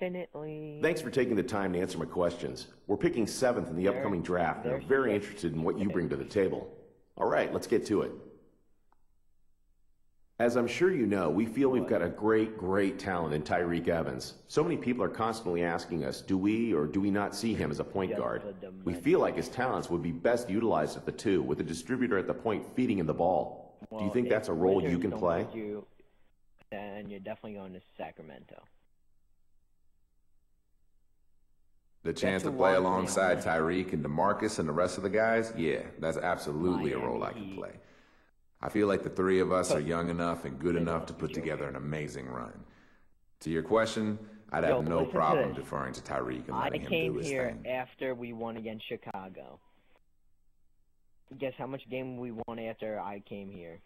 Definitely. Thanks for taking the time to answer my questions. We're picking 7th in the upcoming draft, and I'm very interested in what you bring to the table. All right, let's get to it. As I'm sure you know, we feel we've got a great talent in Tyreke Evans. So many people are constantly asking us, do we or do we not see him as a point guard? We feel like his talents would be best utilized at the 2, with a distributor at the point feeding him the ball. Do you think that's a role you can play? And you're definitely going to Sacramento. The chance to play alongside Tyreke and DeMarcus and the rest of the guys? Yeah, that's absolutely a role I can play. I feel like the 3 of us are young enough and good enough to put together an amazing run. To your question, I'd have no problem deferring to Tyreke and letting him do his thing. I came here after we won against Chicago. Guess how much game we won after I came here?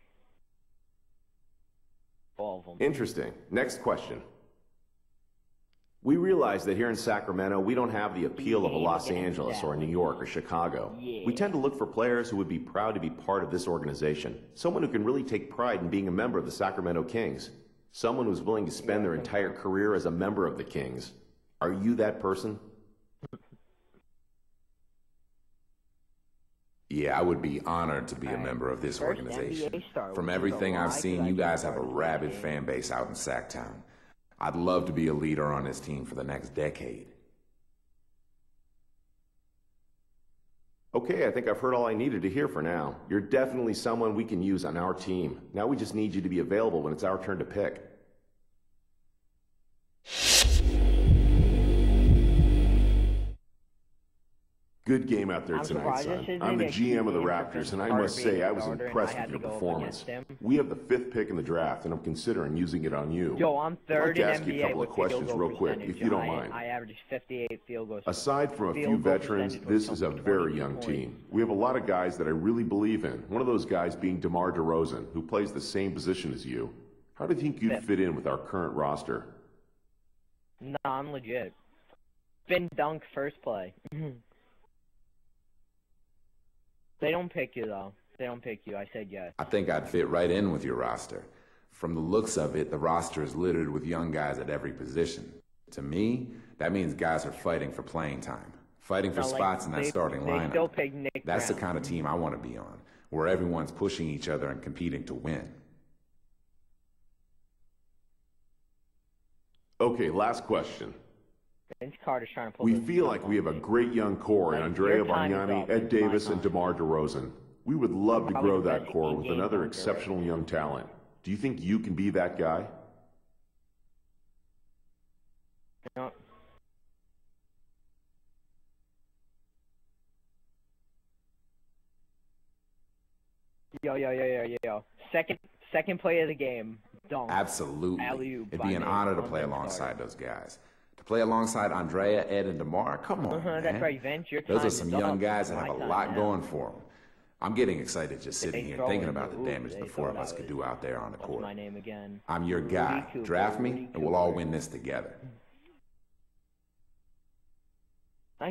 All of them. Interesting. Next question. We realize that here in Sacramento, we don't have the appeal of a Los Angeles or a New York or Chicago. We tend to look for players who would be proud to be part of this organization. Someone who can really take pride in being a member of the Sacramento Kings. Someone who's willing to spend their entire career as a member of the Kings. Are you that person? Yeah, I would be honored to be a member of this organization. From everything I've seen, you guys have a rabid fan base out in Sacktown. I'd love to be a leader on this team for the next decade. Okay, I think I've heard all I needed to hear for now. You're definitely someone we can use on our team. Now we just need you to be available when it's our turn to pick. Good game out there tonight, son. I'm the GM of the Raptors, and I must say I was impressed with your performance. We have the 5th pick in the draft, and I'm considering using it on you. Yo, I'm third in NBA. I'd like to ask you a couple of questions real quick, if you don't mind. I averaged 58 field goals. Aside from a few veterans, this is a very young team. We have a lot of guys that I really believe in. One of those guys being DeMar DeRozan, who plays the same position as you. How do you think you'd fit in with our current roster? No, I'm legit. Spin dunk first play. They don't pick you, though. They don't pick you. I said yes. I think I'd fit right in with your roster. From the looks of it, the roster is littered with young guys at every position. To me, that means guys are fighting for playing time, fighting for spots in that starting lineup. Still pick Nick That's Brown. the kind of team I want to be on, where everyone's pushing each other and competing to win. Okay, last question. Vince Carter's trying to pull We feel like we have a great young core in Andrea Bargnani, Ed Davis, and DeMar DeRozan. We would love to grow that core with another exceptional young talent. Do you think you can be that guy? No. Yo. Second play of the game. Dunk. Absolutely. It'd be an honor to play alongside those guys. To play alongside Andrea, Ed, and DeMar, come on, man. That's right, Vince. Those are some young guys that have a lot going for them. I'm getting excited just sitting here thinking about the damage the 4 of us could do out there on the court. My name again. I'm your guy. Draft me, and we'll all win this together.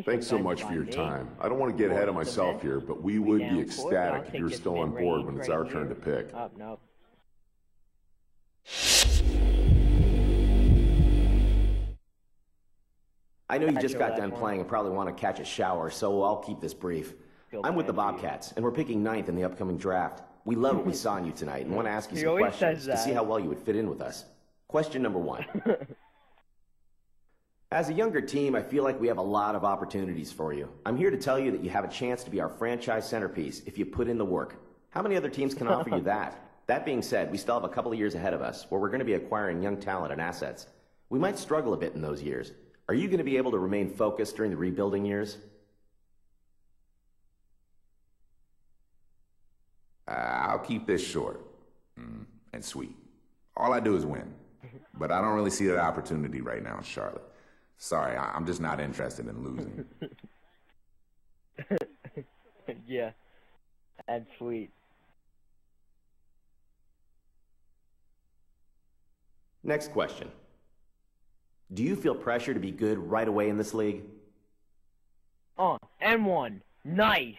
Thanks so much for your time. I don't want to get ahead of myself here, but we would be ecstatic if you're still on board when it's our turn to pick. Nope. I know you just got done playing and probably want to catch a shower, so I'll keep this brief. I'm with the Bobcats, and we're picking 9th in the upcoming draft. We love what we saw in you tonight and want to ask you some questions to see how well you would fit in with us. Question number 1. As a younger team, I feel like we have a lot of opportunities for you. I'm here to tell you that you have a chance to be our franchise centerpiece if you put in the work. How many other teams can offer you that? That being said, we still have a couple of years ahead of us where we're going to be acquiring young talent and assets. We might struggle a bit in those years. Are you going to be able to remain focused during the rebuilding years? I'll keep this short and sweet. All I do is win. But I don't really see that opportunity right now in Charlotte. Sorry, I'm just not interested in losing. Yeah, that's sweet. Next question. Do you feel pressure to be good right away in this league? N1. Nice.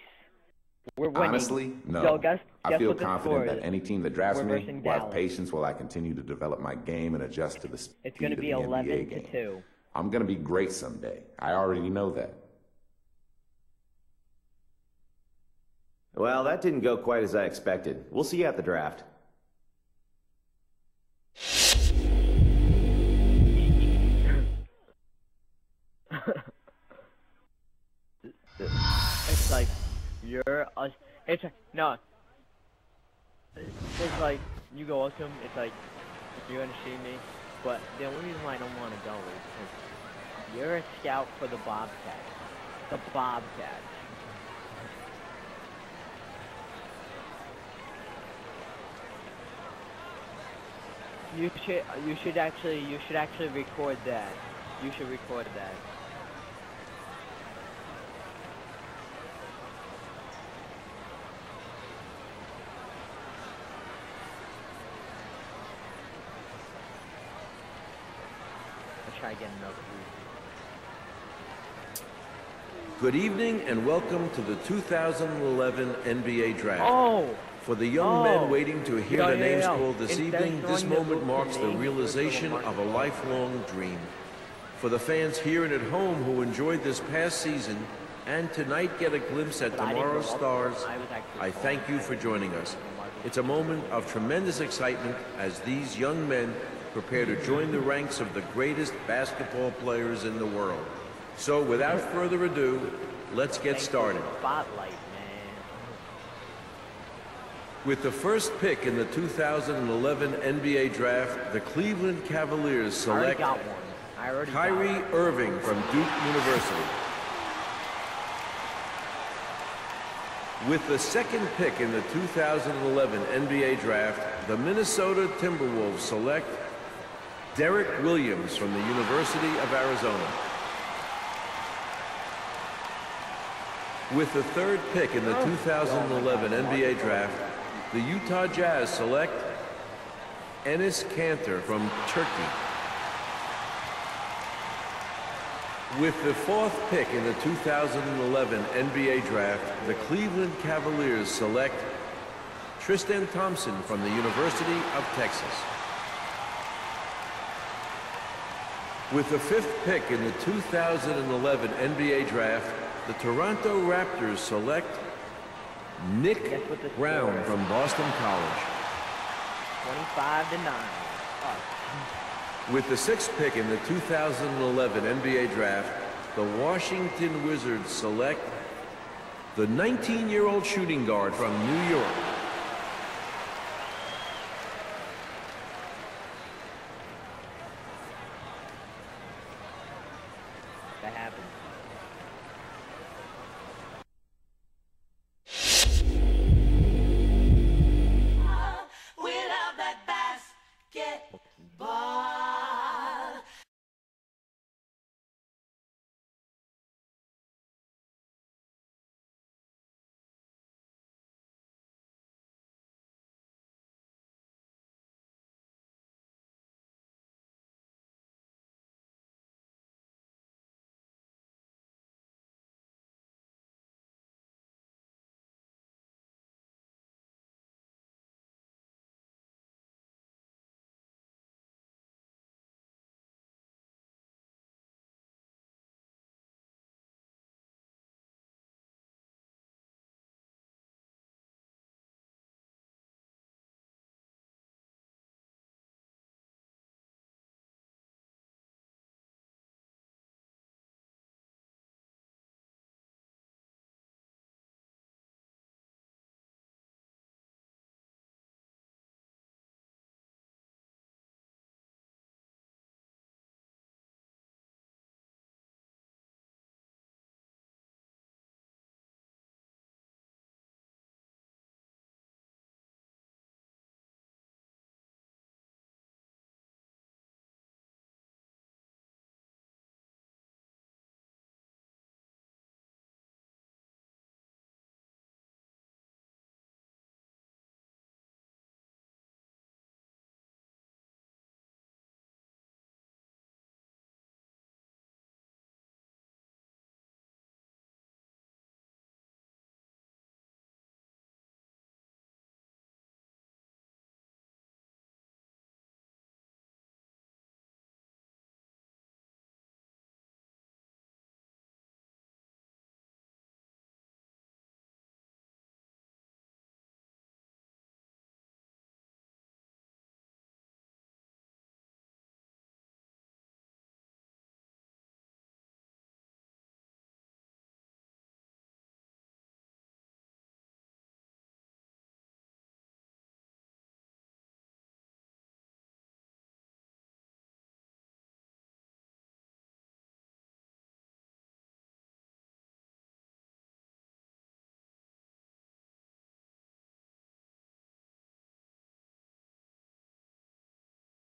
We're winning. Honestly, no. Yo, guess I feel what the confident score that is. any team that drafts me versing will have Dallas. patience while I continue to develop my game and adjust to the speed It's going to of be the 11 NBA to game. 2. I'm gonna be great someday. I already know that. Well, that didn't go quite as I expected. We'll see you at the draft. It's like, you're a... It's no. It's like, you go up to him, it's like, you're gonna see me, but the only reason why I don't want to go is because you're a scout for the Bobcats. The Bobcats. You should actually record that. You should record that. I'll try again another week. Good evening and welcome to the 2011 NBA Draft. Oh! For the young men waiting to hear their names called this Instead of evening, this throwing the moment book marks the names, realization of a lifelong dream. For the fans here and at home who enjoyed this past season and tonight get a glimpse at tomorrow's stars, I thank you for joining us. It's a moment of tremendous excitement as these young men prepare to join the ranks of the greatest basketball players in the world. So without further ado, let's get started. Spotlight, man. With the first pick in the 2011 NBA Draft, the Cleveland Cavaliers select Kyrie Irving from Duke University. With the second pick in the 2011 NBA Draft, the Minnesota Timberwolves select Derek Williams from the University of Arizona. With the third pick in the 2011 NBA Draft, the Utah Jazz select Enes Kanter from Turkey. With the fourth pick in the 2011 NBA Draft, the Cleveland Cavaliers select Tristan Thompson from the University of Texas. With the fifth pick in the 2011 NBA Draft, the Toronto Raptors select Nick Brown from Boston College. 25-9. With the sixth pick in the 2011 NBA Draft, the Washington Wizards select the 19-year-old shooting guard from New York,